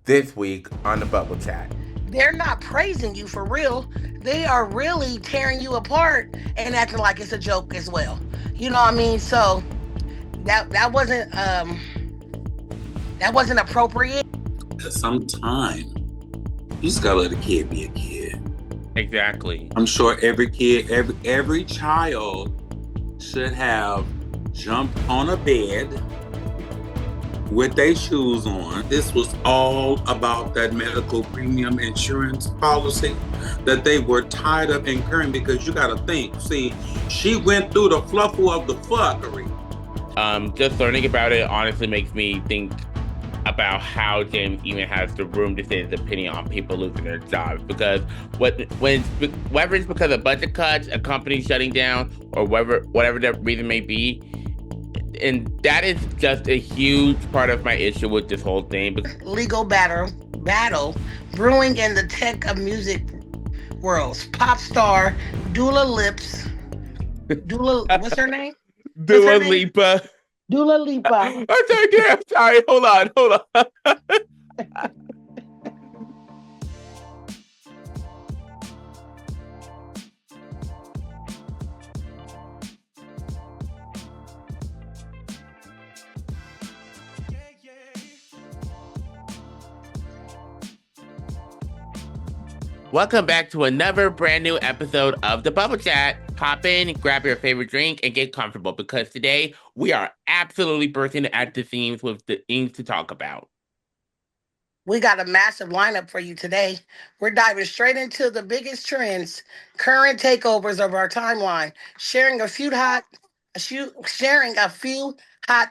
this week on the Bubble Chat. They're not praising you for real. They are really tearing you apart and acting like it's a joke as well. You know what I mean? So that wasn't appropriate. Sometimes you just gotta let a kid be a kid. Exactly. I'm sure every kid, every child should have jumped on a bed with their shoes on. This was all about that medical premium insurance policy that they were tired of incurring, because you got to think, see, she went through the fluffle of the fuckery. Just learning about it honestly makes me think about how James even has the room to say his opinion on people losing their jobs. Because whether it's because of budget cuts, a company shutting down, or whatever the reason may be, and that is just a huge part of my issue with this whole thing. Legal battle brewing in the tech of music worlds. Pop star what's her name? Dua Lipa. Dua Lipa. I'm sorry. Hold on. Welcome back to another brand new episode of the Bubble Chat. Pop in, grab your favorite drink, and get comfortable, because today we are absolutely bursting at the seams with the things to talk about. We got a massive lineup for you today. We're diving straight into the biggest trends, current takeovers of our timeline, sharing a few hot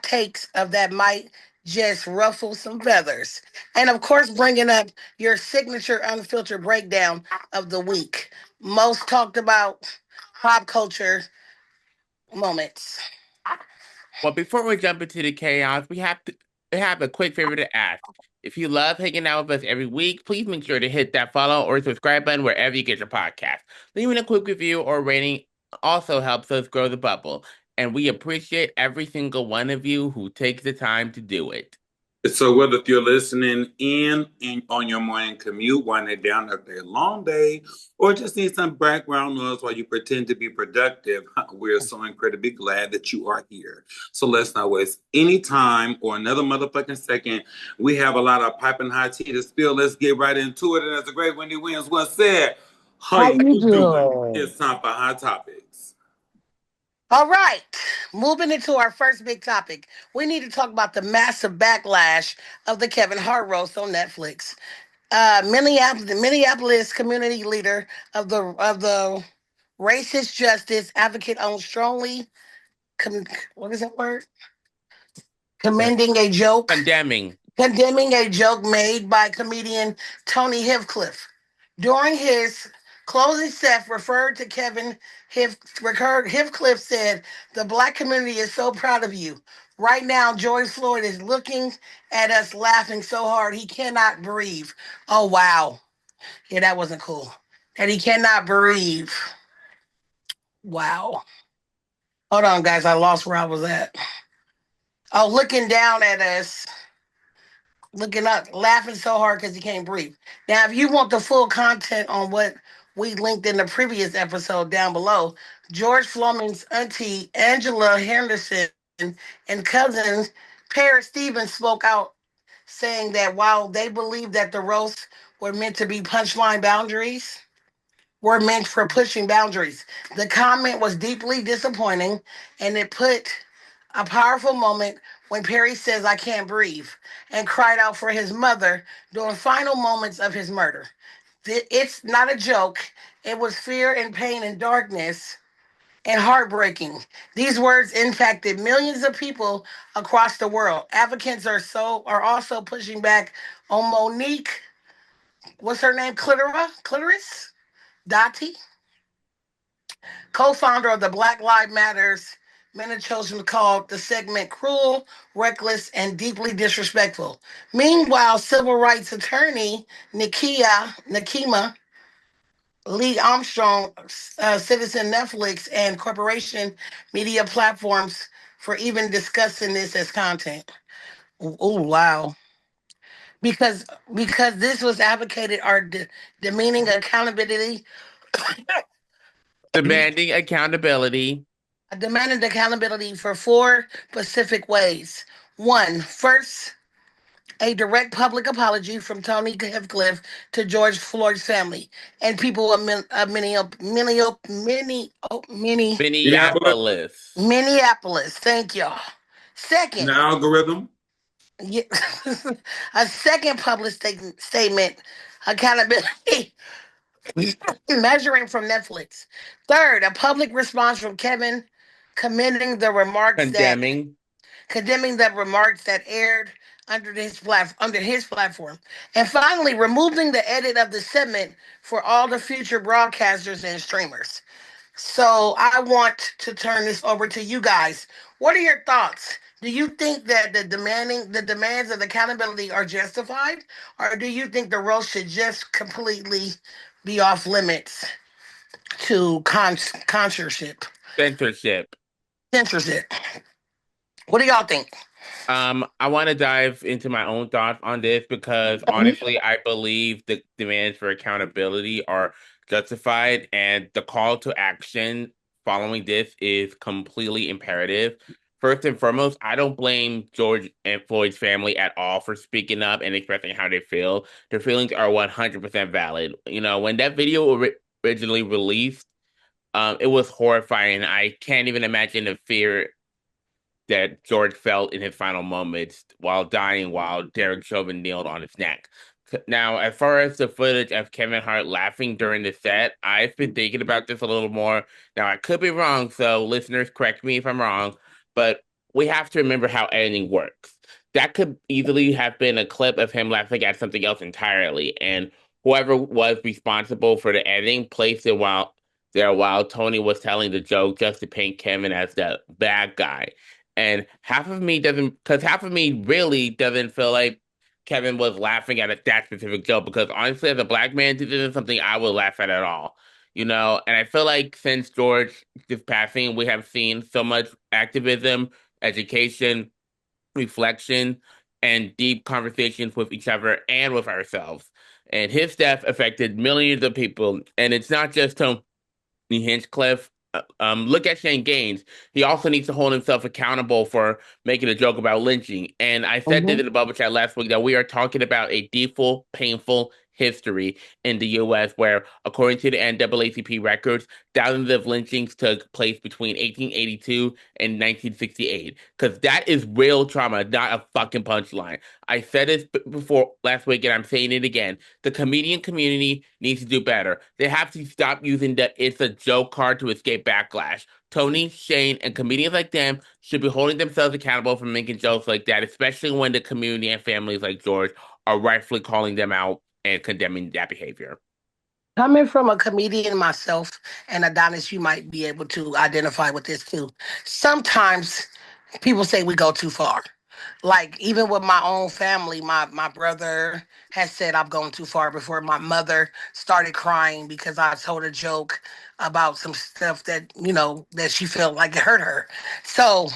takes of that might just ruffle some feathers. And of course, bringing up your signature unfiltered breakdown of the week. Most talked about pop culture moments. Well, before we jump into the chaos, we have a quick favor to ask. If you love hanging out with us every week, please make sure to hit that follow or subscribe button wherever you get your podcast. Leaving a quick review or rating also helps us grow the bubble, and we appreciate every single one of you who takes the time to do it. So whether if you're listening in on your morning commute, winding down after a long day, or just need some background noise while you pretend to be productive, we're so incredibly glad that you are here. So let's not waste any time or another motherfucking second. We have a lot of piping hot tea to spill. Let's get right into it. And as the great Wendy Williams once said, how you doing? It's time for Hot Topics. All right, moving into our first big topic, we need to talk about the massive backlash of the Kevin Hart roast on Netflix. The Minneapolis community leader of the racist justice advocate on strongly, what is that word? Commending a joke. Condemning a joke made by comedian Tony Hinchcliffe. During his closing set, referred to Kevin Hinchcliffe said, "The black community is so proud of you. Right now, George Floyd is looking at us laughing so hard he cannot breathe." Oh, wow. Yeah, that wasn't cool. That he cannot breathe. Wow. Hold on, guys. I lost where I was at. Oh, looking down at us, looking up, laughing so hard because he can't breathe. Now, if you want the full content on what we linked in the previous episode down below, George Floyd's auntie Angela Henderson and cousin Paris Stevens spoke out, saying that while they believe that the roasts were meant to be punchline boundaries, were meant for pushing boundaries, the comment was deeply disappointing, and it put a powerful moment when Perry says, "I can't breathe," and cried out for his mother during final moments of his murder. It's not a joke. It was fear and pain and darkness and heartbreaking. These words impacted millions of people across the world. Advocates are also pushing back on Monique. What's her name? Clitoris Dottie, co-founder of the Black Lives Matters Minneapolis, called the segment cruel, reckless, and deeply disrespectful. Meanwhile, civil rights attorney Nikema Lee Armstrong, Citizen Netflix, and corporation media platforms for even discussing this as content. Oh, wow. because this was advocated or demeaning accountability, Demanding accountability. demanded accountability for four specific ways. One, first, a direct public apology from Tony Hinchcliffe to George Floyd's family and people of Minneapolis, Minneapolis. Minneapolis. Thank y'all. Second, the algorithm. yeah, a second public statement, accountability measuring from Netflix. Third, a public response from Kevin commending the remarks that Condemning. condemning the remarks that aired under his platform. And finally, removing the edit of the segment for all the future broadcasters and streamers. So I want to turn this over to you guys. What are your thoughts? Do you think that the demands of accountability are justified, or do you think the roast should just completely be off limits to censorship? Censorship. Censorship. What do y'all think? I want to dive into my own thoughts on this because Mhm. honestly, I believe the demands for accountability are justified, and the call to action following this is completely imperative. First and foremost, I don't blame George and Floyd's family at all for speaking up and expressing how they feel. Their feelings are 100% valid. You know, when that video originally released, it was horrifying. I can't even imagine the fear that George felt in his final moments while dying, while Derek Chauvin kneeled on his neck. Now, as far as the footage of Kevin Hart laughing during the set, I've been thinking about this a little more. Now, I could be wrong, so listeners, correct me if I'm wrong, but we have to remember how editing works. That could easily have been a clip of him laughing at something else entirely, and whoever was responsible for the editing placed it while Tony was telling the joke just to paint Kevin as the bad guy. And half of me doesn't, because half of me really doesn't feel like Kevin was laughing at that specific joke. Because honestly, as a black man, this isn't something I would laugh at all. You know, and I feel like since George is passing, we have seen so much activism, education, reflection, and deep conversations with each other and with ourselves. And his death affected millions of people. And it's not just Tony Hinchcliffe. Look at Shane Gaines. He also needs to hold himself accountable for making a joke about lynching. And I said this in the bubble chat last week that we are talking about a deepful, painful history in the U.S. where, according to the NAACP records, thousands of lynchings took place between 1882 and 1968. Because that is real trauma, not a fucking punchline. I said this before last week, and I'm saying it again. The comedian community needs to do better. They have to stop using the "it's a joke" card to escape backlash. Tony, Shane, and comedians like them should be holding themselves accountable for making jokes like that, especially when the community and families like George are rightfully calling them out and condemning that behavior. Coming from a comedian myself, and Adonis, you might be able to identify with this too. Sometimes people say we go too far. Like even with my own family, my brother has said I've gone too far before. My mother started crying because I told a joke about some stuff that that she felt like it hurt her. So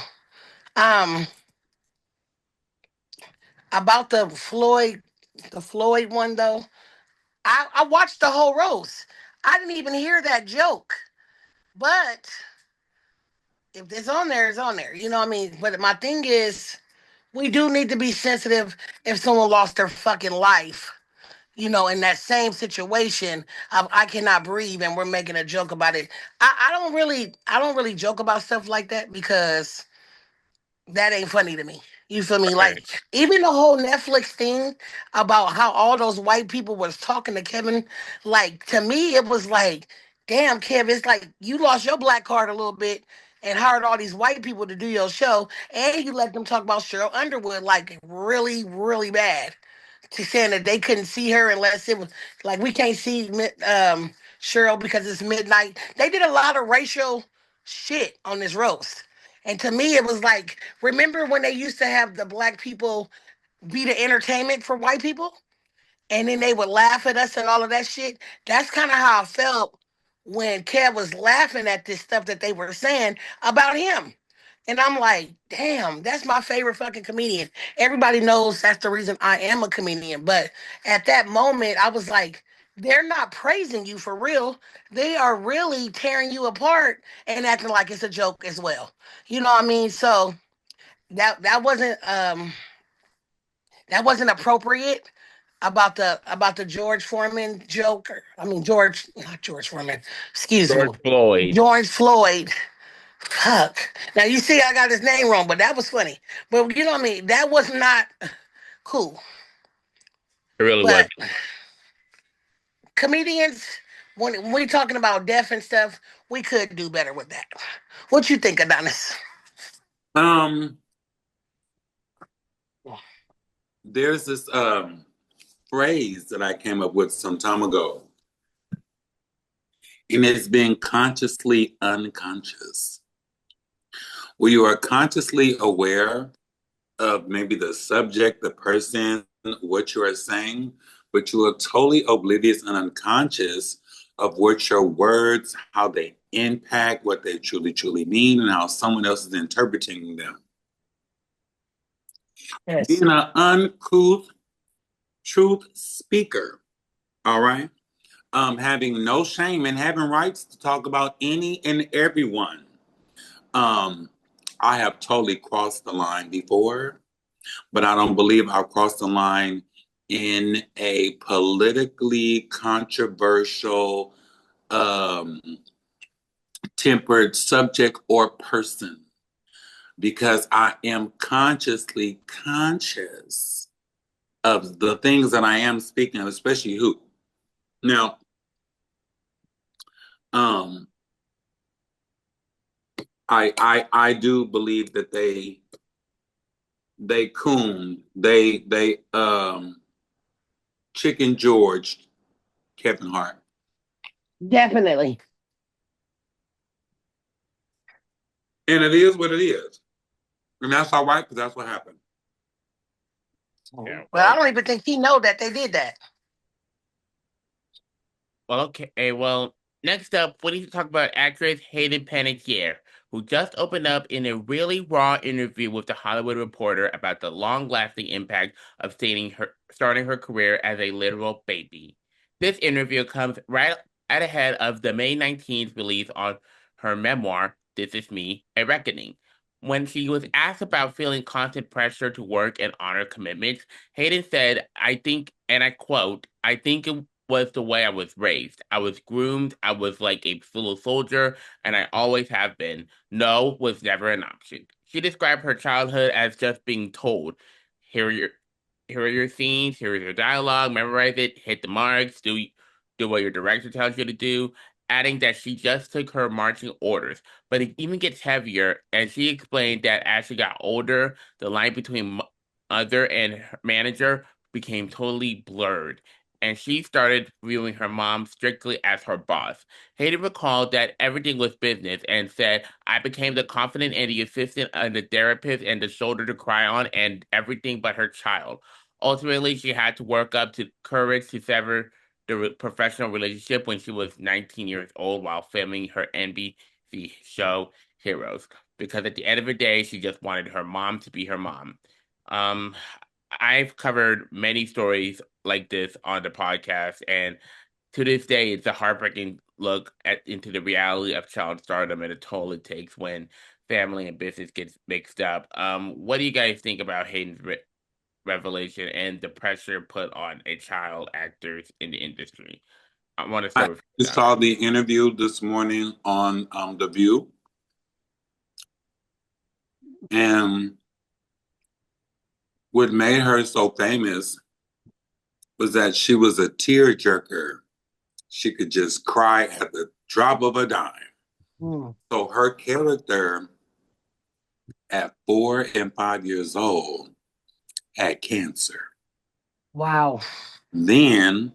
um about the Floyd one though, I watched the whole roast. I didn't even hear that joke. But if it's on there, it's on there. You know what I mean? But my thing is, we do need to be sensitive if someone lost their fucking life. In that same situation, I cannot breathe, and we're making a joke about it. I don't really joke about stuff like that because that ain't funny to me. You feel me? Right. Like even the whole Netflix thing about how all those white people was talking to Kevin, like to me it was like, damn, Kev, it's like you lost your black card a little bit and hired all these white people to do your show, and you let them talk about Cheryl Underwood like really, really bad. To saying that they couldn't see her unless it was like we can't see Cheryl because it's midnight. They did a lot of racial shit on this roast. And to me, it was like, remember when they used to have the black people be the entertainment for white people? And then they would laugh at us and all of that shit. That's kind of how I felt when Kev was laughing at this stuff that they were saying about him. And I'm like, damn, that's my favorite fucking comedian. Everybody knows that's the reason I am a comedian. But at that moment, I was like, they're not praising you for real. They are really tearing you apart and acting like it's a joke as well. You know what I mean? So that wasn't appropriate about the George Foreman joke. I mean George, not George Foreman. Excuse me, George Floyd. George Floyd. Fuck. Now you see, I got his name wrong, but that was funny. But you know what I mean? That was not cool. It really was. But comedians, when we're talking about death and stuff, we could do better with that. What you think, Adonis? Um, there's this phrase that I came up with some time ago, and it's being consciously unconscious. Where you are consciously aware of maybe the subject, the person, what you are saying, but you are totally oblivious and unconscious of what your words, how they impact, what they truly, truly mean, and how someone else is interpreting them. Yes. Being an uncouth truth speaker, all right? Having no shame and having rights to talk about any and everyone. I have totally crossed the line before, but I don't believe I've crossed the line in a politically controversial, tempered subject or person, because I am consciously conscious of the things that I am speaking of, especially who. Now, I do believe that they cooned, they Chicken George Kevin Hart. Definitely. And it is what it is. And that's all right, because that's what happened. Yeah, But I don't even think he know that they did that. well, okay. Well, next up, we need to talk about actress Hayden Panettiere, who just opened up in a really raw interview with The Hollywood Reporter about the long-lasting impact of starting her career as a literal baby. This interview comes right at ahead of the May 19th release on her memoir, This Is Me, A Reckoning. When she was asked about feeling constant pressure to work and honor commitments, Hayden said, I think, and I quote, I think it was the way I was raised. I was groomed. I was like a little soldier, and I always have been. No was never an option. She described her childhood as just being told, here are your here are your scenes, here is your dialogue, memorize it, hit the marks, do what your director tells you to do, adding that she just took her marching orders. But it even gets heavier, and she explained that as she got older, the line between mother and her manager became totally blurred, and she started viewing her mom strictly as her boss. Hayden recalled that everything was business and said, I became the confidant and the assistant and the therapist and the shoulder to cry on and everything but her child. Ultimately, she had to work up to courage to sever the professional relationship when she was 19 years old while filming her NBC show Heroes. Because at the end of the day, she just wanted her mom to be her mom. Um, I've covered many stories like this on the podcast, and to this day, it's a heartbreaking look into the reality of child stardom and the toll it takes when family and business gets mixed up. What do you guys think about Hayden's revelation and the pressure put on a child actors in the industry? I want to I start with just saw the interview this morning on The View. And what made her so famous was that she was a tearjerker. She could just cry at the drop of a dime. So her character at 4 and 5 years old had cancer. Wow. Then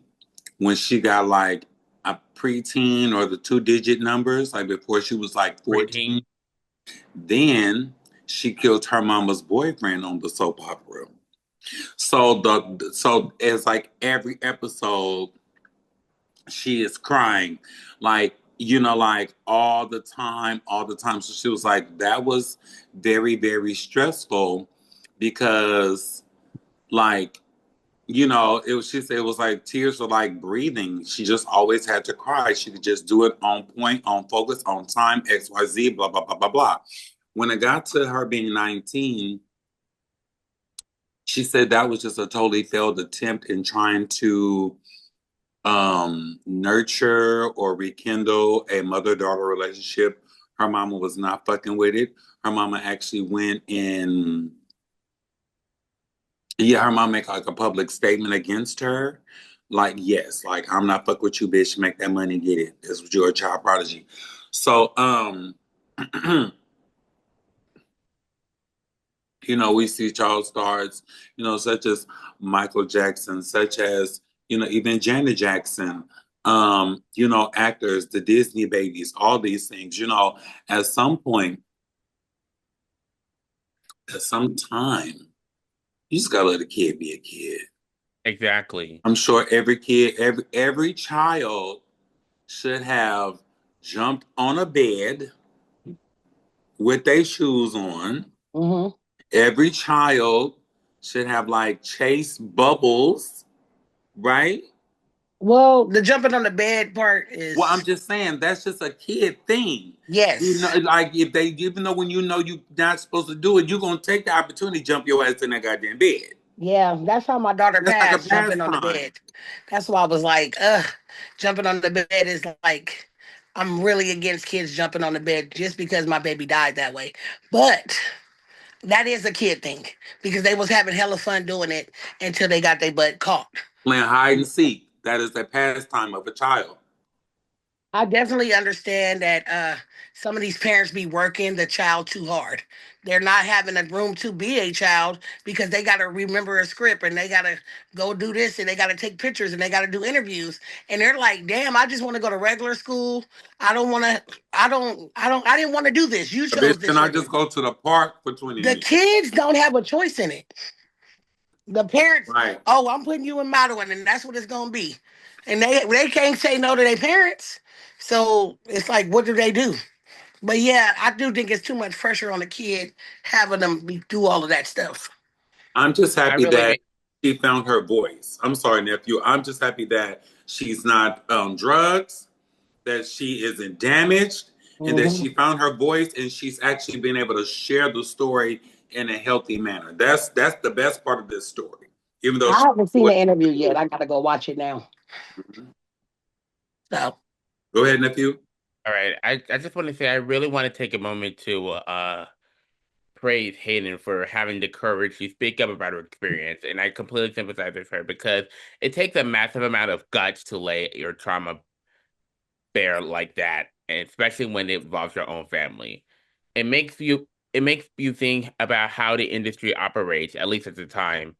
when she got like a preteen or the 2-digit numbers, like before she was like 14, then she killed her mama's boyfriend on the soap opera. So it's like every episode she is crying. Like you know, like all the time, all the time. So she was like, that was very, very stressful because, like, you know, it was, she said it was like tears were like breathing. She just always had to cry. She could just do it on point, on focus, on time, XYZ, blah, blah, blah, blah, blah. When it got to her being 19, she said that was just a totally failed attempt in trying to nurture or rekindle a mother-daughter relationship. Her mama was not fucking with it. Her mama actually went in, yeah, her mom make like a public statement against her. Like, yes, like I'm not fuck with you, bitch. Make that money, get it. This was your child prodigy. So, you know, we see child stars, you know, such as Michael Jackson, such as, you know, even Janet Jackson, you know, actors, the Disney babies, all these things, you know, at some point, at some time, you just gotta let a kid be a kid. Exactly. I'm sure every kid, every child should have jumped on a bed with their shoes on. Mm-hmm. Every child should have like chased bubbles, right? Well, the jumping on the bed part Well, I'm is just saying that's just a kid thing. You know, yes. like if they, even though when you know you're not supposed to do it, you're gonna take the opportunity to jump your ass in that goddamn bed. Yeah, that's how my daughter That's like a passed, jumping on the pastime. bed. That's why I was like, jumping on the bed is like, I'm really against kids jumping on the bed just because my baby died that way. But that is a kid thing because they was having hella fun doing it until they got their butt caught. Playing hide and seek. That is a pastime of a child. I definitely understand that some of these parents be working the child too hard. They're not having a room to be a child because they got to remember a script and they got to go do this and they got to take pictures and they got to do interviews. And they're like, damn, I just want to go to regular school. I don't want to, I didn't want to do this. You Bitch, chose this can I for me. just go to the park for 20 The minutes? kids don't have a choice in it. The parents, Right. oh, I'm putting you in modeling and that's what it's going to be. And they can't say no to their parents. So it's like, what do they do? But yeah, I do think it's too much pressure on the kid having them do all of that stuff. I'm just I happy really that think she found her voice. I'm sorry, nephew. I'm just happy that she's not on drugs, that she isn't damaged, and that Hmm. she found her voice and she's actually been able to share the story in a healthy manner. That's the best part of this story. Even though I she, haven't seen the interview yet. I gotta go watch it now. So go ahead, nephew. all right. I just want to say I really want to take a moment to praise Hayden for having the courage to speak up about her experience, and I completely sympathize with her because it takes a massive amount of guts to lay your trauma bare like that, and especially when it involves your own family. It makes you think about how the industry operates, at least at the time.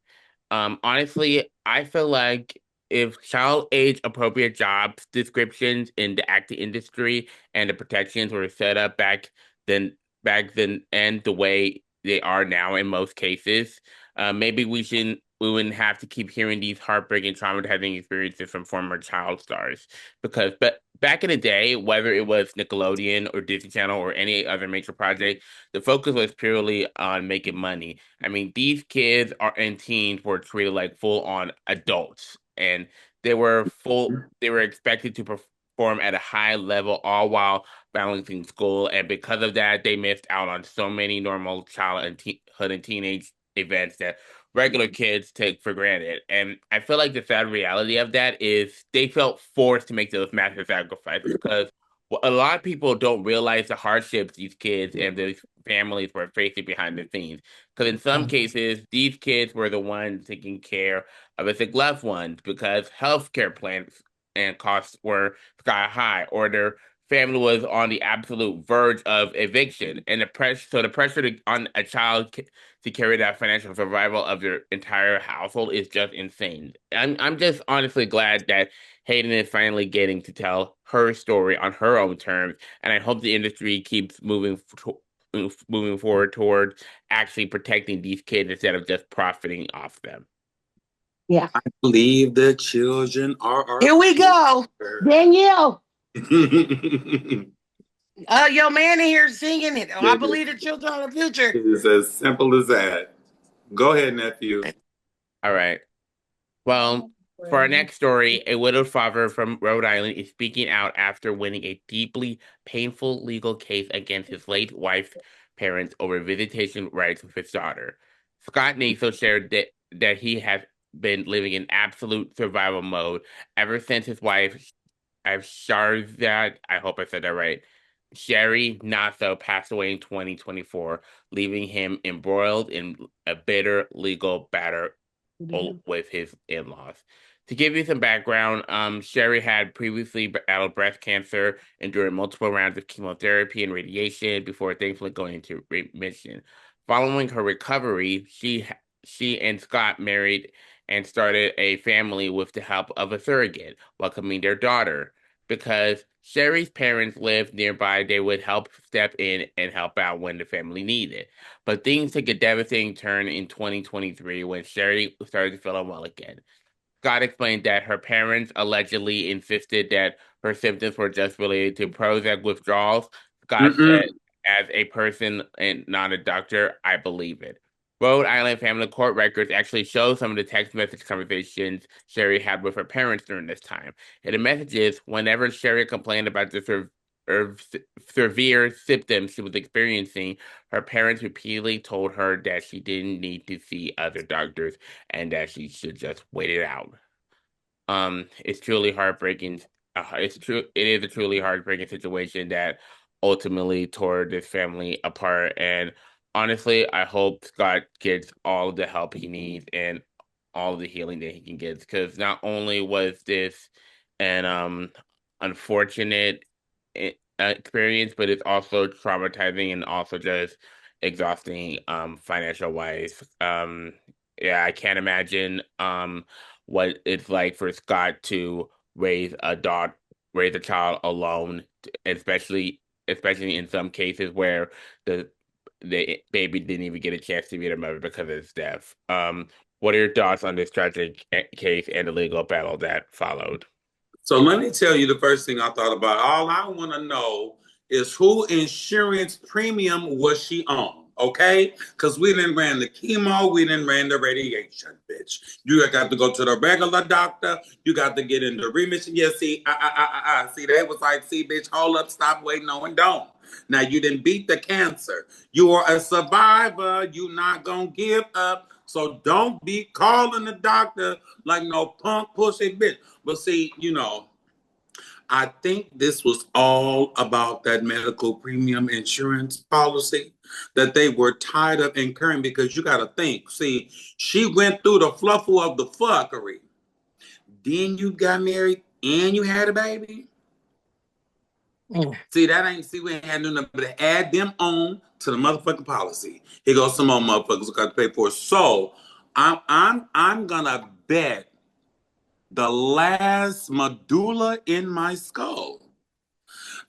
Honestly, I feel like if child age appropriate jobs descriptions in the acting industry and the protections were set up then back then and the way they are now in most cases, maybe we wouldn't have to keep hearing these heartbreaking, traumatizing experiences from former child stars. But back in the day, whether it was Nickelodeon or Disney Channel or any other major project, the focus was purely on making money. I mean, these kids are and teens were treated like full on adults, and they were expected to perform at a high level, all while balancing school. And because of that, they missed out on so many normal child and hood and teenage events that regular kids take for granted. And I feel like the sad reality of that is they felt forced to make those massive sacrifices because a lot of people don't realize the hardships these kids and these families were facing behind the scenes. Because in some cases, these kids were the ones taking care of a sick loved ones because healthcare plans and costs were sky high, or their family was on the absolute verge of eviction, and the pressure on a child to carry that financial survival of their entire household is just insane. I'm just honestly glad that Hayden is finally getting to tell her story on her own terms, and I hope the industry keeps moving forward toward actually protecting these kids instead of just profiting off them. yeah, I believe the children are our here we go, future. Danielle. Your man in here singing it. I believe the children are the future. It's as simple as that. Go ahead, nephew. All right. Well, for our next story, a widowed father from Rhode Island is speaking out after winning a deeply painful legal case against his late wife's parents over visitation rights with his daughter. Scott Naso shared that he has been living in absolute survival mode ever since his wife, Sharzad, I hope I said that right, Sherry Naso passed away in 2024, leaving him embroiled in a bitter legal battle with his in-laws. To give you some background, Sherry had previously battled breast cancer, enduring multiple rounds of chemotherapy and radiation before thankfully going into remission. Following her recovery, she and Scott married and started a family with the help of a surrogate, welcoming their daughter. Because Sherry's parents lived nearby, they would help step in and help out when the family needed. But things took a devastating turn in 2023 when Sherry started to feel unwell again. Scott explained that her parents allegedly insisted that her symptoms were just related to Prozac withdrawals. Scott said, Mm-mm. as a person and not a doctor, I believe it. Rhode Island family court records actually show some of the text message conversations Sherry had with her parents during this time. In the messages, whenever Sherry complained about the severe symptoms she was experiencing, her parents repeatedly told her that she didn't need to see other doctors and that she should just wait it out. It's truly heartbreaking. It's true. It is a truly heartbreaking situation that ultimately tore this family apart. And honestly, I hope Scott gets all the help he needs and all the healing that he can get. Because not only was this an unfortunate experience, but it's also traumatizing and also just exhausting financial wise. Yeah, I can't imagine what it's like for Scott to raise a child alone, especially in some cases where the the baby didn't even get a chance to meet her mother because of his death. What are your thoughts on this tragic case and the legal battle that followed? So let me tell you the first thing I thought about. All I want to know is who insurance premium was she on? Okay, because we didn't ran the chemo, we didn't ran the radiation, bitch. You got to go to the regular doctor. You got to get into remission. Yeah, see, see, they was like, see, bitch, hold up, stop, wait, no, and don't. Now you didn't beat the cancer. You are a survivor. You not gonna give up. So don't be calling the doctor like no punk pussy bitch. But see, I think this was all about that medical premium insurance policy that they were tired of incurring because you got to think. See, she went through the fluffle of the fuckery. Then you got married and you had a baby. See, we ain't had nothing but to add them on to the motherfucking policy. Here goes some more motherfuckers who got to pay for it. So I'm gonna bet the last medulla in my skull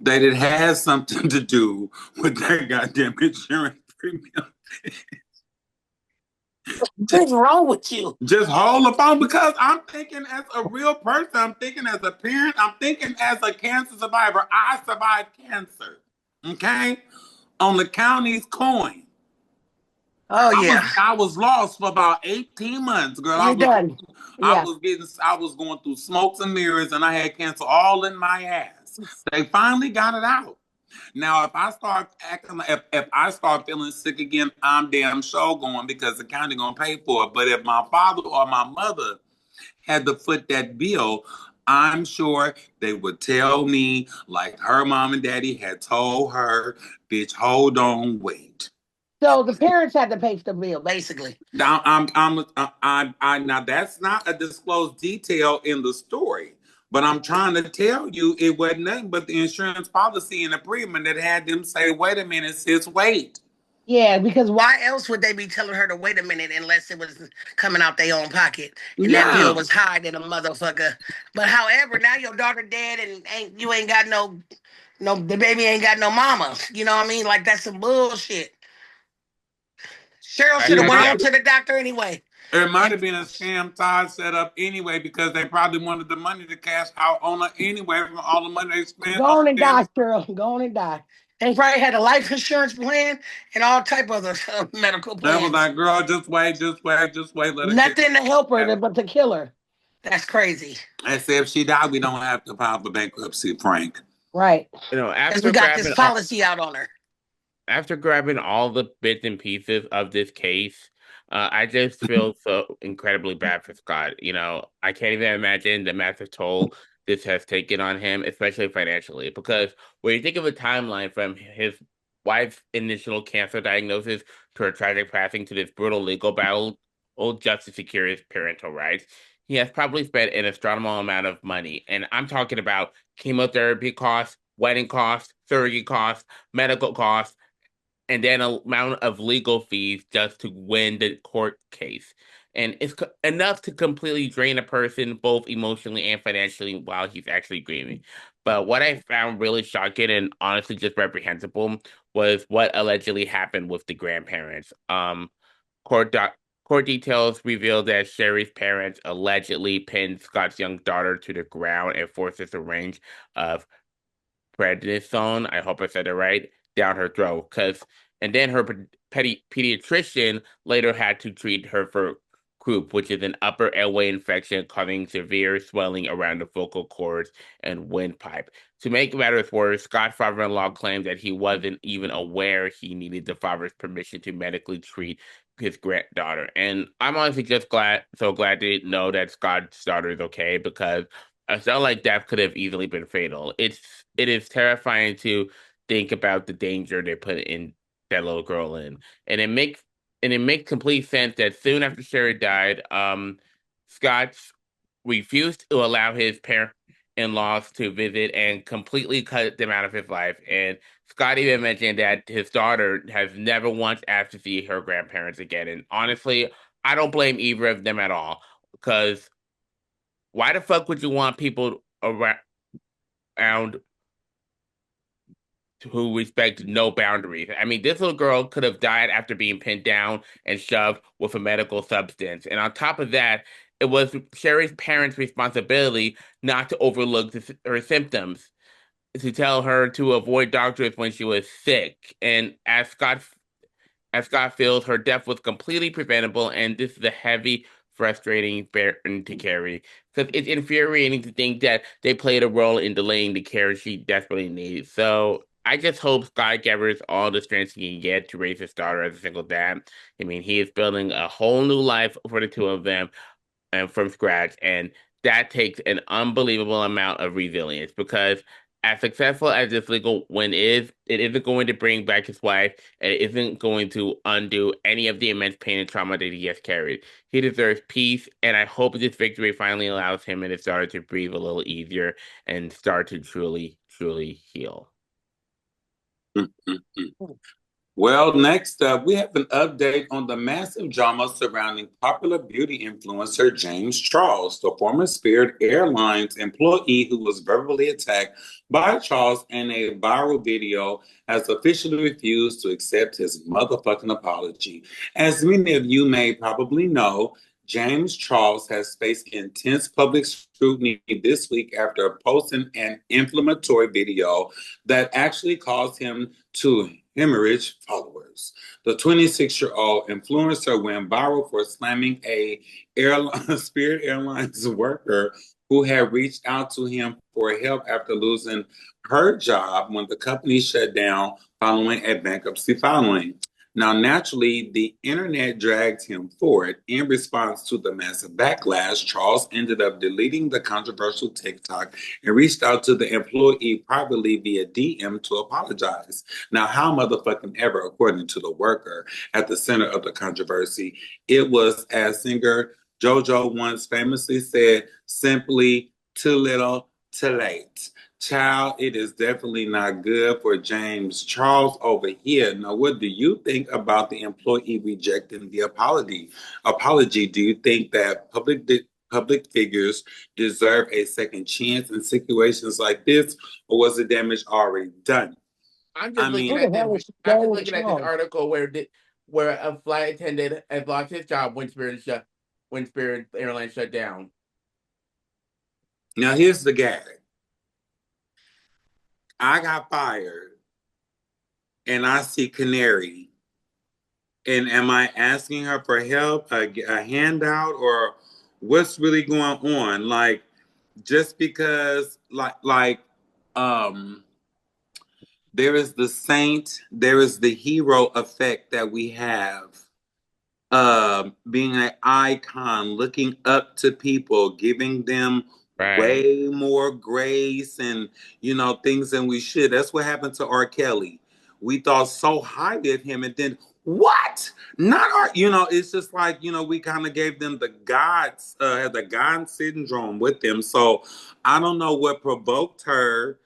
that it has something to do with that goddamn insurance premium. What's wrong with you? Just hold the phone because I'm thinking as a real person, I'm thinking as a parent, I'm thinking as a cancer survivor. I survived cancer, okay? On the county's coin. Oh yeah, I was lost for about 18 months, girl. you're done. Yeah. I was going through smokes and mirrors and I had cancer all in my ass. They finally got it out. Now, if I start if I start feeling sick again, I'm damn sure going because the county gonna pay for it. But if my father or my mother had to foot that bill, I'm sure they would tell me like her mom and daddy had told her, bitch, hold on, wait. So the parents had to pay for the bill, basically. Now, now that's not a disclosed detail in the story, but I'm trying to tell you it wasn't nothing but the insurance policy and agreement that had them say, wait a minute, sis, wait. Yeah, because why else would they be telling her to wait a minute unless it was coming out their own pocket and that bill Yeah. was higher than a motherfucker? But however, now your daughter dead and you ain't got the baby ain't got no mama. You know what I mean? Like that's some bullshit. Cheryl should have went on to the doctor anyway. It might have been a scam Todd set up anyway because they probably wanted the money to cash out on her anyway from all the money they spent Go on on and them. die, girl. Go on and die. They probably had a life insurance plan and all type of other medical They was plans. like, girl, just wait, just wait, just wait, let her kick. Nothing to help her but to kill her. That's crazy. And say if she died, we don't have to file for bankruptcy, Frank. Right. You know, Because we got this policy out on her. after grabbing all the bits and pieces of this case, I just feel so incredibly bad for Scott. You know, I can't even imagine the massive toll this has taken on him, especially financially. Because when you think of a timeline from his wife's initial cancer diagnosis to her tragic passing to this brutal legal battle, just to secure his parental rights, he has probably spent an astronomical amount of money. And I'm talking about chemotherapy costs, wedding costs, surgery costs, medical costs, and then an amount of legal fees just to win the court case. And it's enough to completely drain a person both emotionally and financially while he's actually grieving. But what I found really shocking and honestly just reprehensible was what allegedly happened with the grandparents. Court doc court details revealed that Sherry's parents allegedly pinned Scott's young daughter to the ground and forced a syringe of prednisone, I hope I said it right, down her throat. And then her pediatrician later had to treat her for croup, which is an upper airway infection causing severe swelling around the vocal cords and windpipe. To make matters worse, Scott's father-in-law claimed that he wasn't even aware he needed the father's permission to medically treat his granddaughter. And I'm honestly just so glad to know that Scott's daughter is okay, because I felt like death could have easily been fatal. It is terrifying to think about the danger they put in that little girl in. And it makes complete sense that soon after Sherry died, Scott refused to allow his parent-in-laws to visit and completely cut them out of his life. And Scott even mentioned that his daughter has never once asked to see her grandparents again. And honestly, I don't blame either of them at all, because why the fuck would you want people around who respect no boundaries? I mean, this little girl could have died after being pinned down and shoved with a medical substance. And on top of that, it was Sherry's parents' responsibility not to overlook her symptoms, to tell her to avoid doctors when she was sick. And as Scott feels, her death was completely preventable, and this is a heavy, frustrating burden to carry. Because it's infuriating to think that they played a role in delaying the care she desperately needs. So I just hope Scott gathers all the strength he can get to raise his daughter as a single dad. I mean, he is building a whole new life for the two of them and from scratch, and that takes an unbelievable amount of resilience, because as successful as this legal win is, it isn't going to bring back his wife, and it isn't going to undo any of the immense pain and trauma that he has carried. He deserves peace, and I hope this victory finally allows him and his daughter to breathe a little easier and start to truly, truly heal. Well, next up, we have an update on the massive drama surrounding popular beauty influencer James Charles, the former Spirit Airlines employee who was verbally attacked by Charles in a viral video, has officially refused to accept his motherfucking apology. As many of you may probably know, James Charles has faced intense public scrutiny this week after posting an inflammatory video that actually caused him to hemorrhage followers. The 26-year-old influencer went viral for slamming a Spirit Airlines worker who had reached out to him for help after losing her job when the company shut down following a bankruptcy filing. Now, naturally, the internet dragged him forward. In response to the massive backlash, Charles ended up deleting the controversial TikTok and reached out to the employee privately via DM to apologize. Now, how motherfucking ever, according to the worker at the center of the controversy, it was, as singer JoJo once famously said, simply too little, too late. Child, it is definitely not good for James Charles over here. Now, what do you think about the employee rejecting the apology? Do you think that public figures deserve a second chance in situations like this, or was the damage already done? I'm just looking at this article where a flight attendant has lost his job when Spirit shut when Spirit Airlines shut down. Now here's the gag. I got fired and I see Canary. And am I asking her for help, a handout, or what's really going on? Like, just because, um, there is the saint, there is the hero effect that we have. Being an icon, looking up to people, giving them Right. way more grace and things than we should. That's what happened to R. Kelly. We thought so highly of him, and then what? Not our. It's just like we kind of gave them had the God syndrome with them. So I don't know what provoked her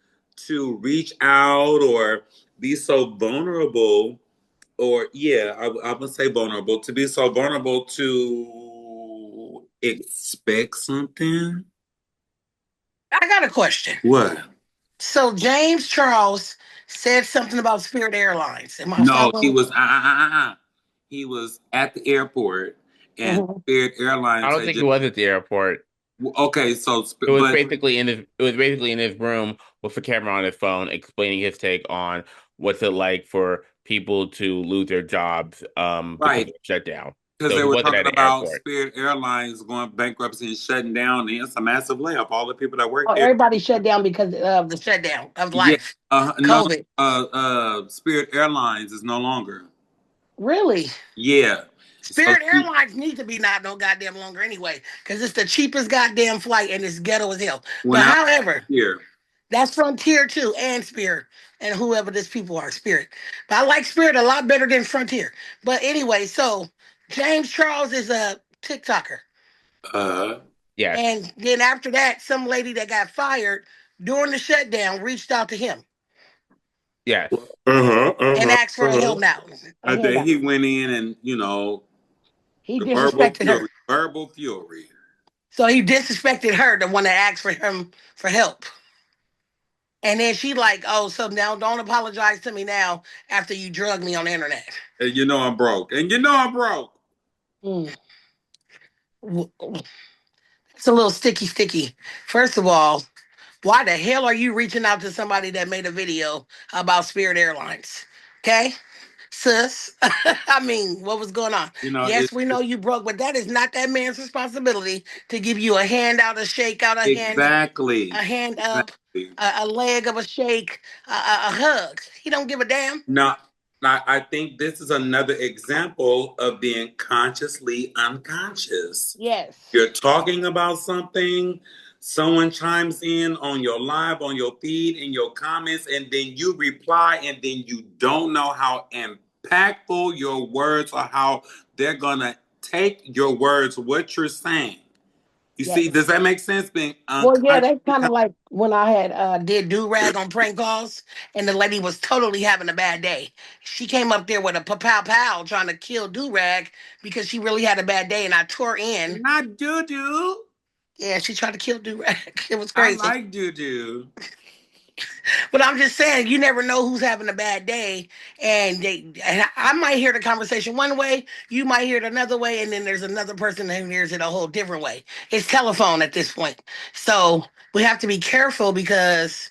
to reach out or be so vulnerable, or I would say vulnerable, to be so vulnerable to expect something. I got a question. What? So James Charles said something about Spirit Airlines. Am I No, he following? was he was at the airport, and Mhm. Spirit I Airlines don't had think he just was at the airport. okay. So, but It was basically in his room with a camera on his phone, explaining his take on what's it like for people to lose their jobs because of right, the shutdown. because So they he were wasn't talking at the about airport. Spirit Airlines going bankruptcy and shutting down, and it's a massive layoff. All the people that work Oh, there. everybody shut down because of the shutdown of Yeah. life, No. COVID. Spirit Airlines is no longer. Really? Yeah. So Spirit Airlines need to be not no goddamn longer anyway, because it's the cheapest goddamn flight and it's ghetto as hell. when But I however, here, that's Frontier too, and Spirit, and whoever this people are, Spirit. But I like Spirit a lot better than Frontier. But anyway, so James Charles is a TikToker. uh, Yes, And then after that, some lady that got fired during the shutdown reached out to him yes, and asked for a uh-huh. help now, a I think handout. he went in and He verbal disrespected her. fury, verbal fury. So he disrespected her, the one that asked for him for help. And then she like, oh, so now don't apologize to me now after you drug me on the internet. And I'm broke. I'm broke. Mm. It's a little sticky. First of all, why the hell are you reaching out to somebody that made a video about Spirit Airlines? Okay? Sis. I mean, what was going on? Yes, we know It's you broke, but that is not that man's responsibility to give you a handout, a shake out, a exactly, hand up, exactly. a leg of a shake, a hug. He don't give a damn. Now, I think this is another example of being consciously unconscious. Yes. You're talking about something, someone chimes in on your live, on your feed, in your comments, and then you reply, and then you don't know how impactful your words or how they're gonna take your words, what you're saying. You see, Yes. does that make sense? Being Well, yeah, unconscious. that's kind of like when I had did do rag on prank calls, and the lady was totally having a bad day. She came up there with a pow pow trying to kill do rag because she really had a bad day, and I tore in. Not Juju. Yeah, she tried to kill do rag. It was I crazy. like Juju. But I'm just saying, you never know who's having a bad day, and I might hear the conversation one way, you might hear it another way, and then there's another person who hears it a whole different way. It's telephone at this point, so we have to be careful because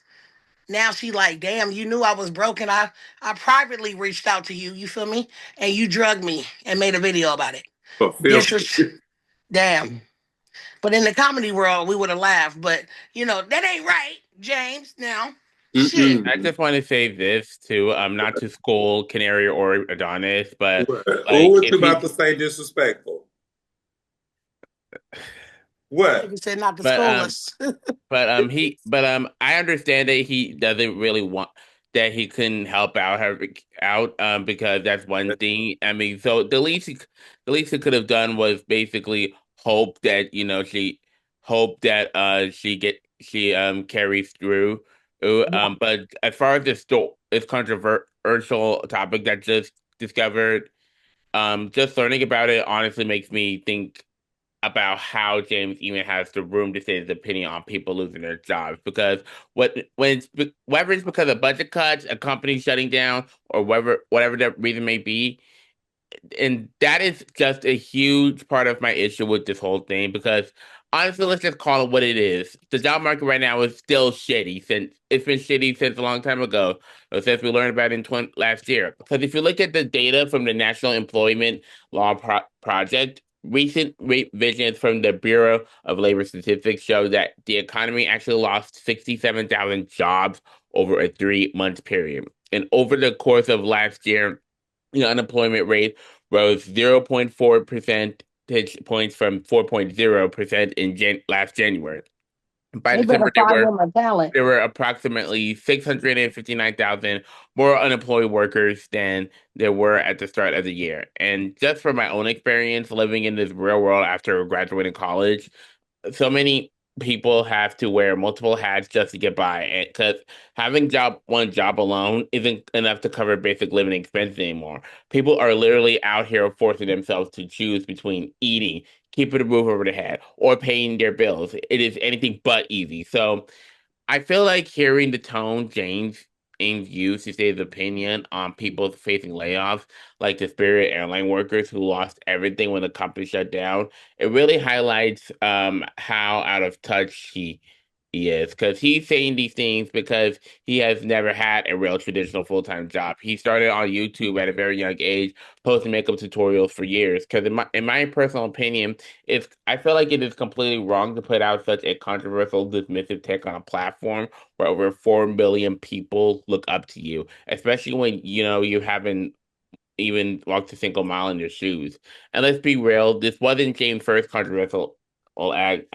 now she like, damn, you knew I was broken. I privately reached out to you. You feel me? And you drugged me and made a video about it. Fulfill. Disres, damn. But in the comedy world, we would have laughed. But that ain't right, James. Now, shit. I Mm-mm. just want to say this too. Not to scold Canary or Adonis, but What? like What you if about to he, say disrespectful? What? Nigga said not to but scold us. I understand that he doesn't really want that he couldn't help out because that's one thing. I mean, so the least he could have done was basically hope that she carries through. But as far as this controversial topic that just discovered, just learning about it honestly makes me think about how James even has the room to say his opinion on people losing their jobs. Because whether it's because of budget cuts, a company shutting down, or whatever that reason may be, and that is just a huge part of my issue with this whole thing because honestly, let's just call it what it is. The job market right now is still shitty since it's been shitty since a long time ago, or since we learned about it in last year. Because if you look at the data from the National Employment Law Project, recent revisions from the Bureau of Labor Statistics show that the economy actually lost 67,000 jobs over a 3 month period. And over the course of last year, the unemployment rate rose 0.4 percentage points from 4.0% in last January. By They better December, there find were him a talent. there were approximately 659,000 more unemployed workers than there were at the start of the year. And just from my own experience living in this real world after graduating college, so many people have to wear multiple hats just to get by, and because having one job alone isn't enough to cover basic living expenses anymore. People are literally out here forcing themselves to choose between eating, keeping a roof over their head, or paying their bills. It is anything but easy. So I feel like hearing the tone James used to say his opinion on people facing layoffs, like the Spirit airline workers who lost everything when the company shut down, it really highlights how out of touch he is. Because he's saying these things because he has never had a real traditional full-time job. He started on YouTube at a very young age, posting makeup tutorials for years. Because in my personal opinion, I feel like it is completely wrong to put out such a controversial, dismissive take on a platform where over 4 million people look up to you, especially when you haven't even walked a single mile in your shoes. And let's be real, this wasn't James' first controversial act.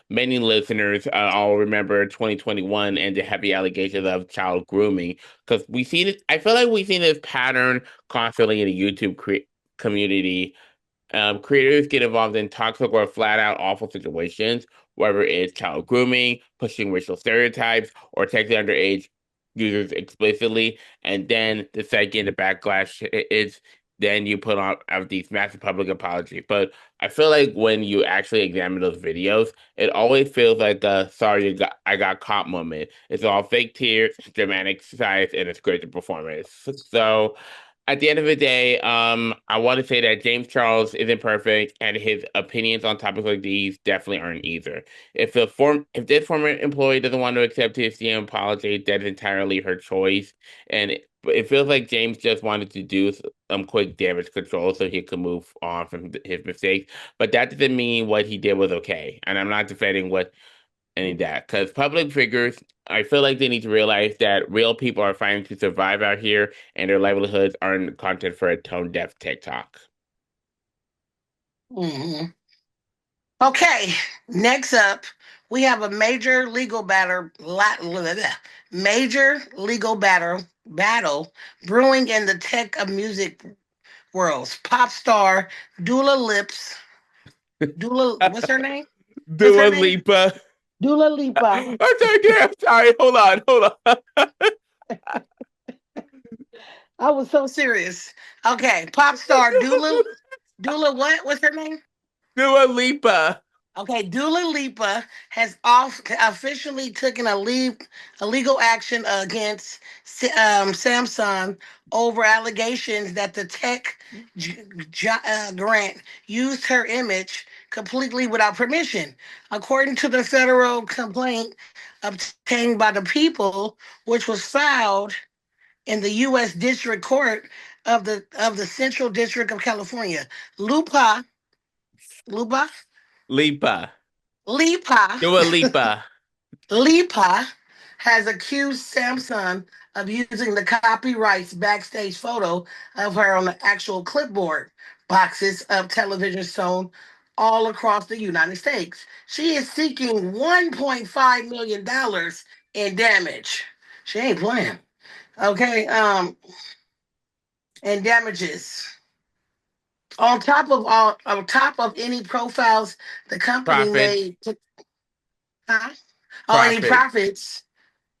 Many listeners all remember 2021 and the heavy allegations of child grooming because we see this. I feel like we've seen this pattern constantly in the YouTube community. Creators get involved in toxic or flat out awful situations, whether it's child grooming, pushing racial stereotypes, or taking underage users explicitly. And then the backlash is then you put on of these massive public apologies. But I feel like when you actually examine those videos, it always feels like the sorry I got caught moment. It's all fake tears, dramatic sighs, and a scripted performance. So at the end of the day, I want to say that James Charles isn't perfect, and his opinions on topics like these definitely aren't either. If this former employee doesn't want to accept his CM apology, that is entirely her choice. And it feels like James just wanted to do some quick damage control so he could move on from his mistakes. But that doesn't mean what he did was okay. And I'm not defending what any of that. Because public figures, I feel like they need to realize that real people are fighting to survive out here, and their livelihoods aren't content for a tone deaf TikTok. Hmm. Okay, next up, we have a major legal battle brewing in the tech of music worlds. Pop star Dula Lips, Dula, what's her name? What's her Dua name? Lipa. Dula Lipa. I'm sorry, I'm sorry. Hold on. I was so serious. Okay, pop star Dula what? What's her name? Dua Lipa. Okay, Dula Lipa has officially taken a legal action against Samsung over allegations that the tech grant used her image completely without permission. According to the federal complaint obtained by the people, which was filed in the U.S. District Court of the Central District of California, Lupa Lupa Lipa. Lipa Dua Lipa. Lipa has accused Samsung of using the copyrights backstage photo of her on the actual clipboard boxes of television shown all across the United States. She is seeking $1.5 million in damage. She ain't playing. Okay, and damages. On top of any profiles the company Profits. made, huh? Oh, Profits.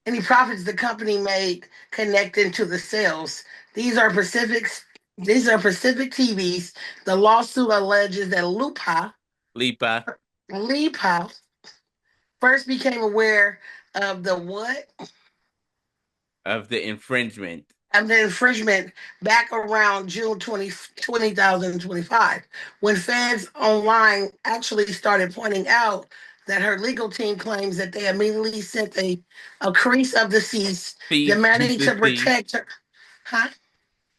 any profits the company made connecting to the sales. These are Pacific TVs. The lawsuit alleges that Lipa. Lipa first became aware of the what? Of the infringement. of the infringement back around June 2025, when fans online actually started pointing out that her legal team claims that they immediately sent a crease of deceased Thief, demanding to deceased, protect her. Huh?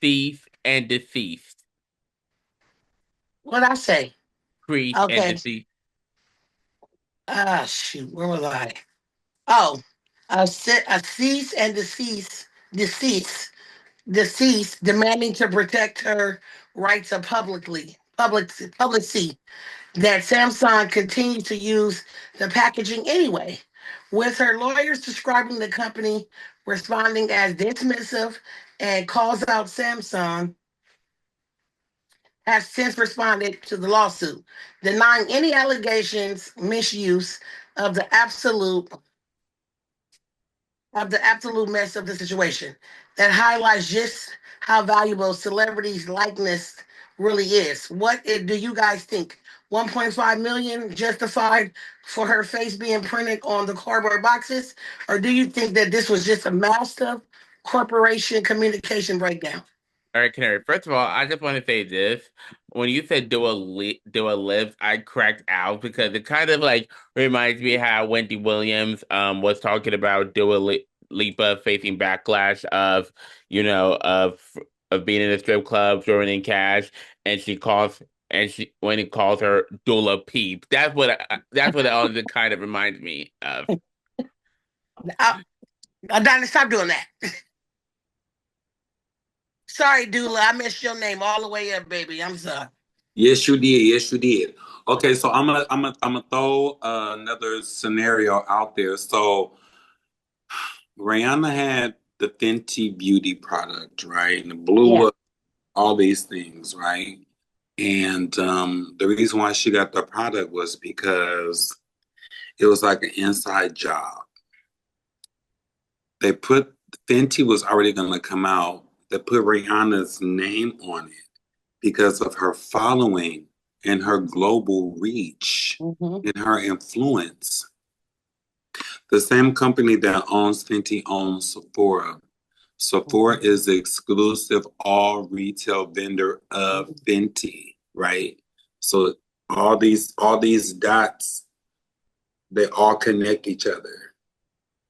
thief, and deceased. What'd I say? Crease and Okay. deceased. Ah, shoot. Where was I? Oh, a cease and deceased, demanding to protect her rights of publicity that Samsung continues to use the packaging anyway, with her lawyers describing the company responding as dismissive and calls out Samsung has since responded to the lawsuit, denying any allegations misuse of the absolute mess of the situation. That highlights just how valuable celebrities' likeness really is. Do you guys think? 1.5 million justified for her face being printed on the cardboard boxes? Or do you think that this was just a massive corporation communication breakdown? All right, Canary. First of all, I just want to say this. When you said Dua Lips, I cracked out because it kind of like reminds me how Wendy Williams was talking about Lipa facing backlash of you know of being in a strip club, throwing in cash, and she when it calls her Dula Peep. That's what it all kind of reminds me of. Adonis, stop doing that. Sorry, Dula, I messed your name all the way up, baby. I'm sorry. Yes, you did. Yes, you did. Okay, so I'm gonna throw another scenario out there. So Rihanna had the Fenty Beauty product, right? And it Yeah. blew up all these things, right? And the reason why she got the product was because it was like an inside job. They put Fenty was already going to come out. They put Rihanna's name on it because of her following and her global reach Mm-hmm. and her influence. The same company that owns Fenty owns Sephora. Sephora is the exclusive all retail vendor of Fenty, right? So all these dots, they all connect each other.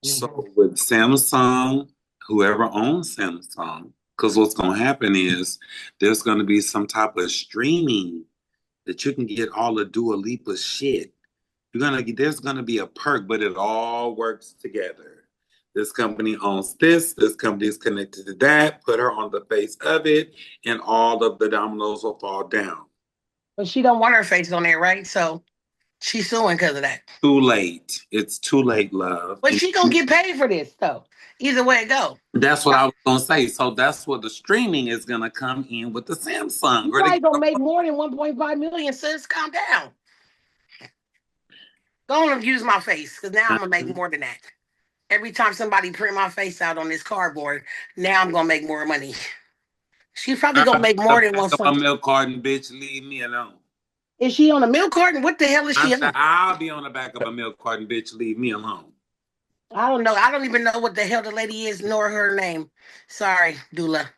So with Samsung, whoever owns Samsung, because what's going to happen is there's going to be some type of streaming that you can get all the Dua Lipa shit. There's gonna be a perk, but it all works together. This company owns this company is connected to that, put her on the face of it, and all of the dominoes will fall down. But she don't want her face on there, right? So she's suing because of that. Too late. It's too late, love. But And she gonna get paid for this though. Either way it go. that's what I was gonna say. So that's what the streaming is gonna come in with the Samsung. You probably gonna make more than 1.5 million, sis. Calm down. Go on and use my face, because now I'm gonna make more than that. Every time somebody print my face out on this cardboard, now I'm gonna make more money. She's probably gonna make more than one A something. milk carton, bitch, leave me alone. Is she on a milk carton? What the hell is she on? I'll be on the back of a milk carton, bitch, leave me alone. I don't know. I don't even know what the hell the lady is, nor her name. Sorry, Dula.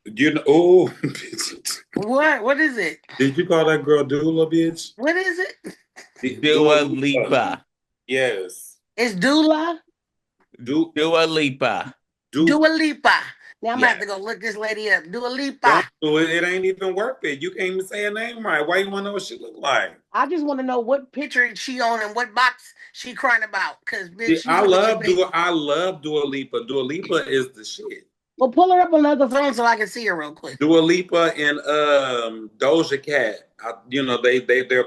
You know, oh, What? What is it? did you call that girl Dula, bitch? What is it? Dua Lipa. Yes. It's Dula. Dua Lipa. Dua Lipa. Now I'm Yeah. gonna have to go look this lady up. Dua Lipa. Don't do it. It ain't even worth it. You can't even say her name right. Why you want to know what she look like? I just want to know what picture she on and what box she crying about. Cause bitch, See, I love Dua Lipa. Dua Lipa is the shit. Well, pull her up on the other phone so I can see her real quick. Dua Lipa and Doja Cat. They're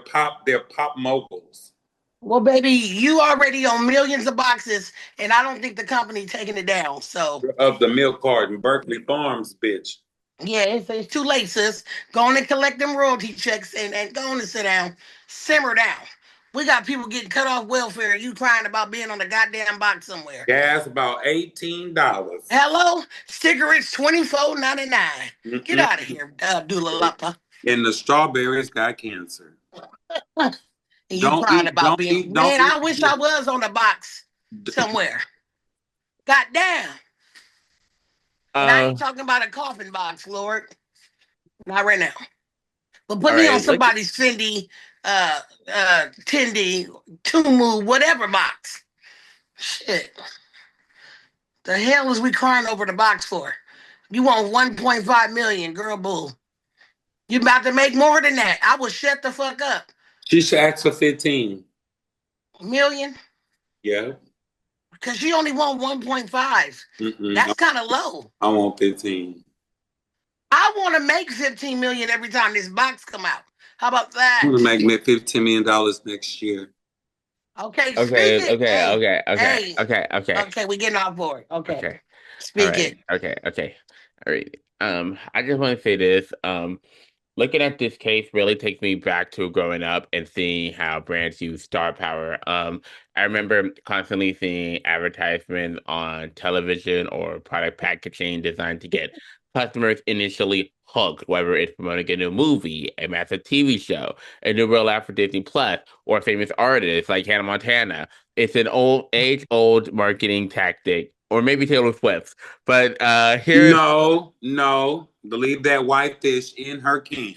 pop moguls. Well, baby, you already on millions of boxes, and I don't think the company taking it down. So Of the milk carton, Berkeley Farms, bitch. yeah, it's too late, sis. Go on and collect them royalty checks and go on and sit down, simmer down. We got people getting cut off welfare. You crying about being on a goddamn box somewhere. Gas about $18. Hello, cigarettes $24.99. Get out of here, Dula Lapa. And the strawberries got cancer. And you crying about being man. I wish I was on a box somewhere. Goddamn. And I ain't talking about a coffin box, Lord. Not right now. But put All me on right, somebody's Cindy, Tindy, Tumu, whatever box. Shit. The hell is we crying over the box for? You want 1.5 million, girl, bull. You about to make more than that. I will shut the fuck up. She should ask for 15 million? Yeah. Because she only want 1.5. Mm-mm. That's kind of low. I want 15. I want to make 15 million every time this box come out. How about that? I want to make me $15 million next year. Okay, Okay, speak it. okay, Hey, okay, okay, hey. okay, okay. Okay, we getting off board. Okay. Okay. Speak All right. it. Okay. Okay. All right. I just want to say this. Looking at this case really takes me back to growing up and seeing how brands use star power. I remember constantly seeing advertisements on television or product packaging designed to get customers initially hooked, whether it's promoting a new movie, a massive TV show, a new real life for Disney Plus, or famous artists like Hannah Montana. It's an age-old marketing tactic, or maybe Taylor Swift. But here's No, leave that white fish in her can.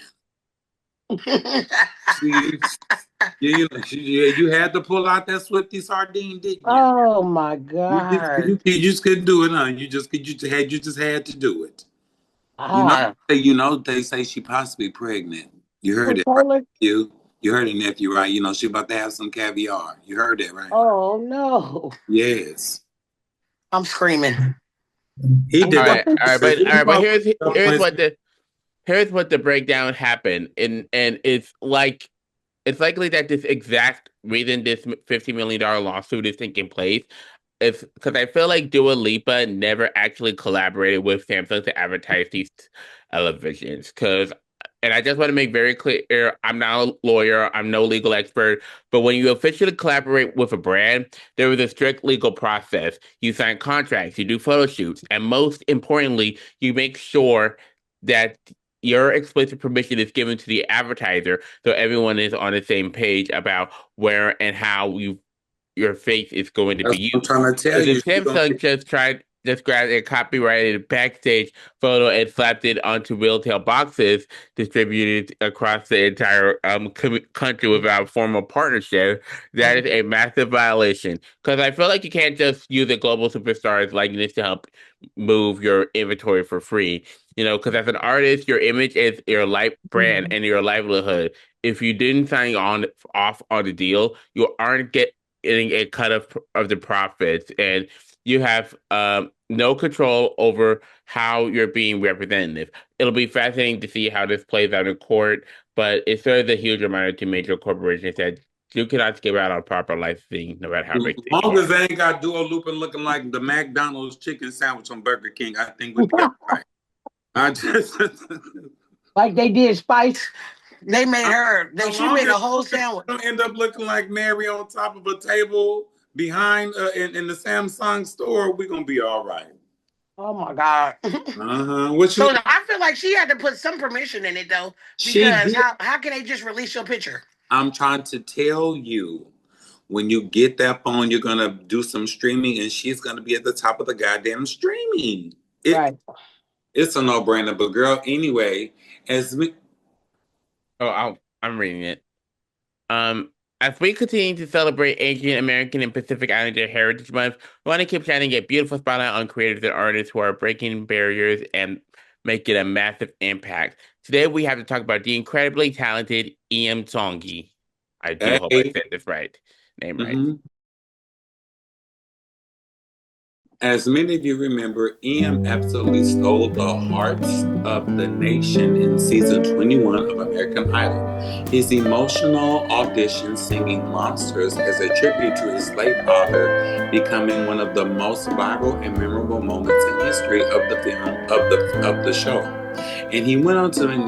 You had to pull out that Swifty sardine, didn't you? Oh my God! You just couldn't do it, huh? You just had to do it. They say she possibly pregnant. You heard it, right? You heard it, nephew, right? She about to have some caviar. You heard that, right? Oh no! Yes. I'm screaming. He did all right, but here's what the breakdown happened, and it's likely that this exact reason this $50 million lawsuit is taking place is because I feel like Dua Lipa never actually collaborated with Samsung to advertise these televisions. And I just want to make very clear, I'm not a lawyer, I'm no legal expert, but when you officially collaborate with a brand, there is a strict legal process. You sign contracts, you do photo shoots, and most importantly, you make sure that your explicit permission is given to the advertiser so everyone is on the same page about where and how your face is going to be used. I'm trying to tell you. If Samsung just grabbed a copyrighted backstage photo and slapped it onto retail boxes distributed across the entire country without formal partnership, that is a massive violation. Because I feel like you can't just use a global superstar's likeness to help move your inventory for free. Because as an artist, your image is your life brand and your livelihood. If you didn't sign off on the deal, you aren't getting a cut of the profits, and you have no control over how you're being represented. It'll be fascinating to see how this plays out in court, but it serves a huge reminder to major corporations that you cannot skip out on proper licensing, no matter how big they As long are. as they ain't got Dua Lipa looking like the McDonald's chicken sandwich on Burger King, I think we'll be all right. I just like they did Spice. They made her. She made a whole sandwich. Don't end up looking like Mary on top of a table behind in the Samsung store. We're gonna be all right. Oh my God. So I feel like she had to put some permission in it though, because how can they just release your picture? I'm trying to tell you, when you get that phone, you're gonna do some streaming, and she's gonna be at the top of the goddamn streaming. Right. It's a no-brainer, but girl, anyway, I'm reading it. As we continue to celebrate Asian American and Pacific Islander Heritage Month, we want to keep shining a beautiful spotlight on creators and artists who are breaking barriers and making a massive impact. Today, we have to talk about the incredibly talented E.M. Songi. I do hope I said this right. Right. As many of you remember, E.M. absolutely stole the hearts of the nation in season 21 of American Idol. His emotional audition singing Monsters as a tribute to his late father, becoming one of the most viral and memorable moments in history of the film of the show. And he went on to make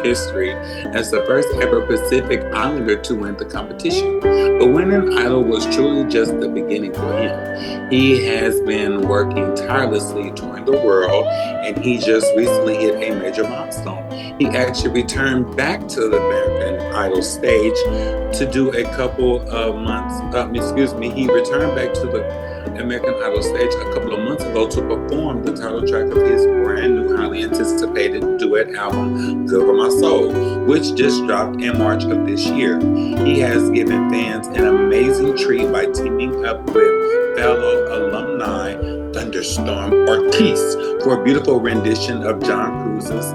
history as the first ever Pacific Islander to win the competition. But winning Idol was truly just the beginning for him. He has been working tirelessly touring the world, and he just recently hit a major milestone. He actually returned back to the American Idol stage to do a couple of months. He returned back to the American Idol stage a couple of months ago to perform the title track of his brand new, highly anticipated duet album, Good For My Soul, which just dropped in March of this year. He has given fans an amazing treat by teaming up with fellow alumni Thunderstorm Ortiz for a beautiful rendition of John Cruise's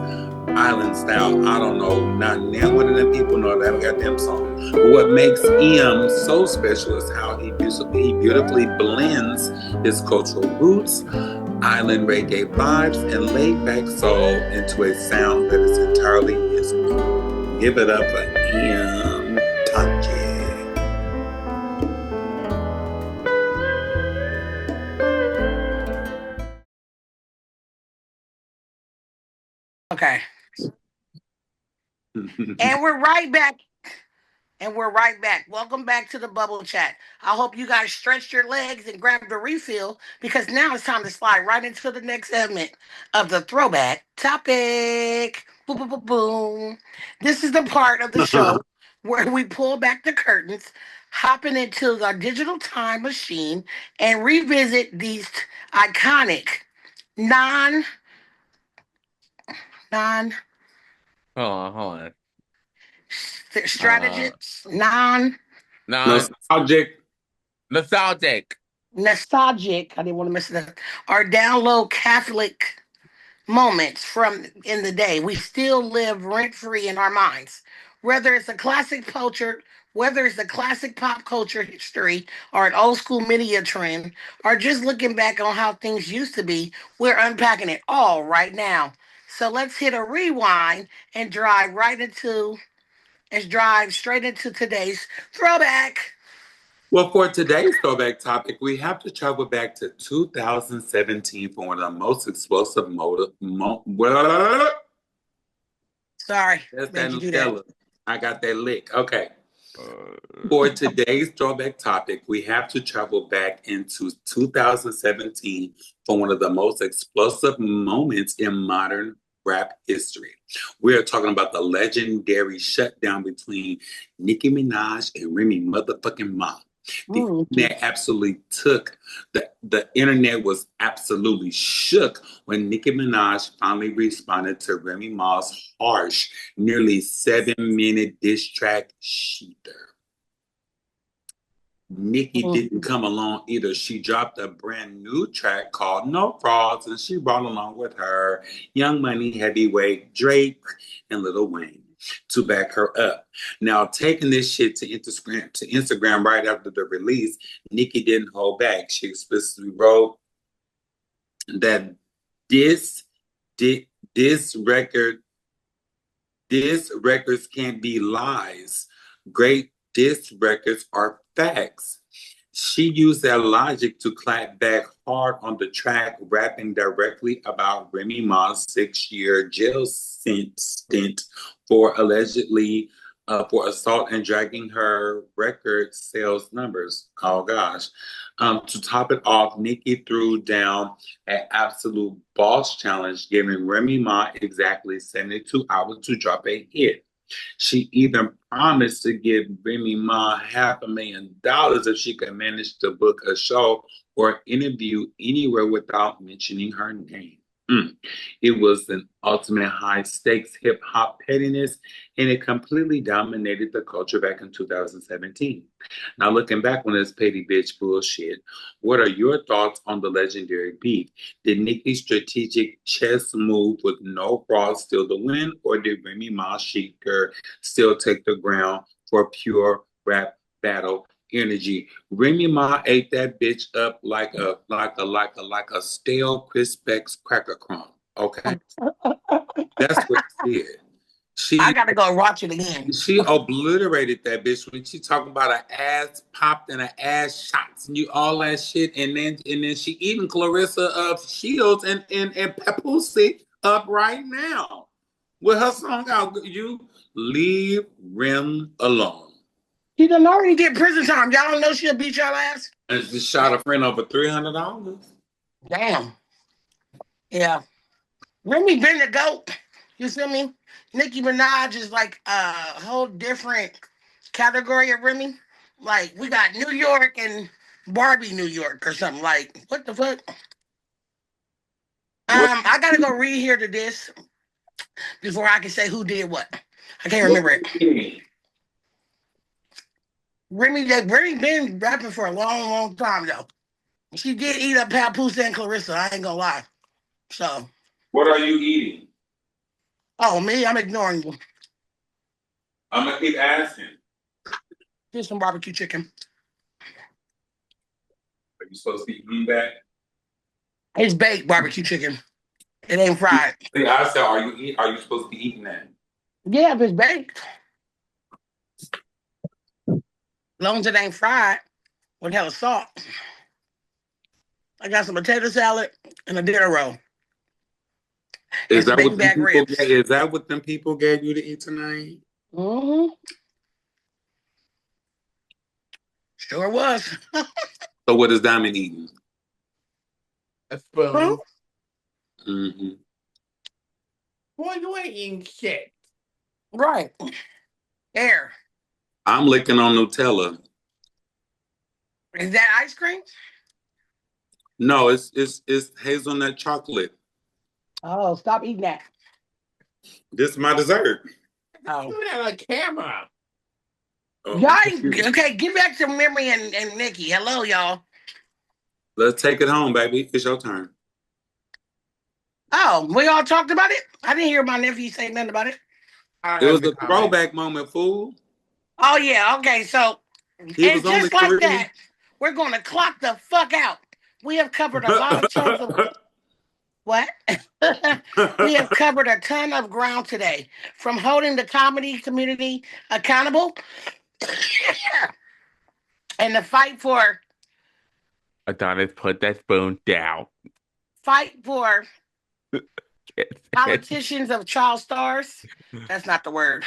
Island Style. I don't know, not one of them people know that goddamn song. But what makes EM so special is how he beautifully blends his cultural roots, island reggae vibes, and laid-back soul into a sound that is entirely his own. Give it up for EM Tanji. Okay. And we're right back. Welcome back to the Bubble Chat. I hope you guys stretched your legs and grabbed a refill, because now it's time to slide right into the next segment of the throwback topic. Boom, boom, boom, boom. This is the part of the show where we pull back the curtains, hopping into the digital time machine, and revisit these iconic non non Hold on. strategists, Nostalgic. nostalgic, I didn't want to mess it up, our download Catholic moments from in the day. We still live rent free in our minds. Whether it's a classic culture, whether it's a classic pop culture history, or an old school media trend, or just looking back on how things used to be, we're unpacking it all right now. So let's hit a rewind and drive straight into today's throwback. Well, for today's throwback topic, we have to travel back to 2017 for one of the most explosive Sorry, that's made that you do that. Nutella. I got that lick. Okay. For today's throwback topic, we have to travel back into 2017 for one of the most explosive moments in modern rap history. We are talking about the legendary shutdown between Nicki Minaj and Remy motherfucking Ma. The internet was absolutely shook when Nicki Minaj finally responded to Remy Ma's harsh, nearly 7-minute diss track, Sheether. Nicki didn't come along either. She dropped a brand new track called No Frauds, and she brought along with her Young Money, Heavyweight, Drake, and Lil Wayne to back her up. Now, taking this shit to Instagram right after the release, Nicki didn't hold back. She explicitly wrote that this records can't be lies. Great diss records are facts. She used that logic to clap back hard on the track, rapping directly about Remy Ma's 6-year jail stint for allegedly for assault and dragging her record sales numbers. Oh gosh. To top it off, Nicki threw down an absolute boss challenge, giving Remy Ma exactly 72 hours to drop a hit. She even promised to give Remy Ma $500,000 if she could manage to book a show or interview anywhere without mentioning her name. It was an ultimate high-stakes hip-hop pettiness, and it completely dominated the culture back in 2017. Now, looking back on this petty bitch bullshit, what are your thoughts on the legendary beef? Did Nicki's strategic chess move with No Frauds steal the win, or did Remy Ma Sheeker still take the ground for pure rap battle energy? Remy Ma ate that bitch up like a stale Crispix cracker crumb. Okay, that's what she did. I gotta go watch it again. She obliterated that bitch when she talking about her ass popped and her ass shots and all that shit, and then she eating Clarissa Shields and Papoose up right now with her song out. You leave Rim alone. She done already get prison time. Y'all don't know she'll beat y'all ass? And she shot a friend over $300. Damn. Yeah. Remy been the GOAT. You feel me? Nicki Minaj is like a whole different category of Remy. Like, we got New York and Barbie New York or something. Like, what the fuck? I gotta go rehear to this before I can say who did what. I can't remember it. Remy been rapping for a long, long time though. She did eat up Papoose and Clarissa. I ain't gonna lie. So. What are you eating? Oh, me? I'm ignoring you. I'm gonna keep asking. Here's some barbecue chicken. Are you supposed to be eating that? It's baked barbecue chicken. It ain't fried. See, I said, are you supposed to be eating that? Yeah, if it's baked. As long as it ain't fried with hella salt. I got some potato salad and a dinner roll. Is that what them people gave you to eat tonight? Mm-hmm. Sure was. So what is Diamond eating? A spoon. Huh? Mm-hmm. Boy, you ain't eating shit. Right. Air. I'm licking on Nutella. Is that ice cream? No, it's hazelnut chocolate. Oh, stop eating that. This is my dessert. Oh. Do that on camera. Oh, Y'all, okay, get back to Memory and Nikki. Hello, y'all. Let's take it home, baby. It's your turn. Oh, we all talked about it? I didn't hear my nephew say nothing about it. It was a throwback moment, fool. Oh, yeah, okay, so, He and was just only like 3. that, we're going to clock the fuck out. We have covered a lot of tons of... What? We have covered a ton of ground today, from holding the comedy community accountable and the fight for Adonis, put that spoon down. Politicians of child stars. That's not the word.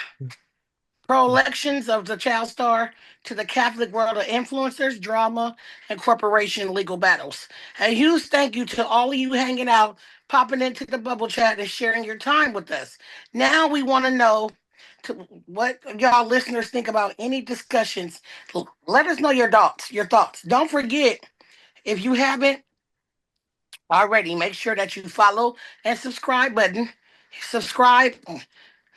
Pro-elections of the child star to the Catholic world of influencers, drama, and corporation legal battles. A huge thank you to all of you hanging out, popping into the bubble chat, and sharing your time with us. Now we want to know what y'all listeners think about any discussions. Let us know your thoughts. Don't forget, if you haven't already, make sure that you follow and subscribe button.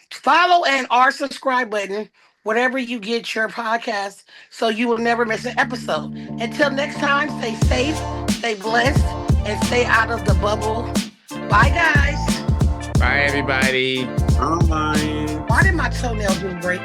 Follow and our subscribe button, whatever you get your podcast, so you will never miss an episode. Until next time, stay safe, stay blessed, and stay out of the bubble. Bye, guys. Bye, everybody. Bye. Why did my toenail just break?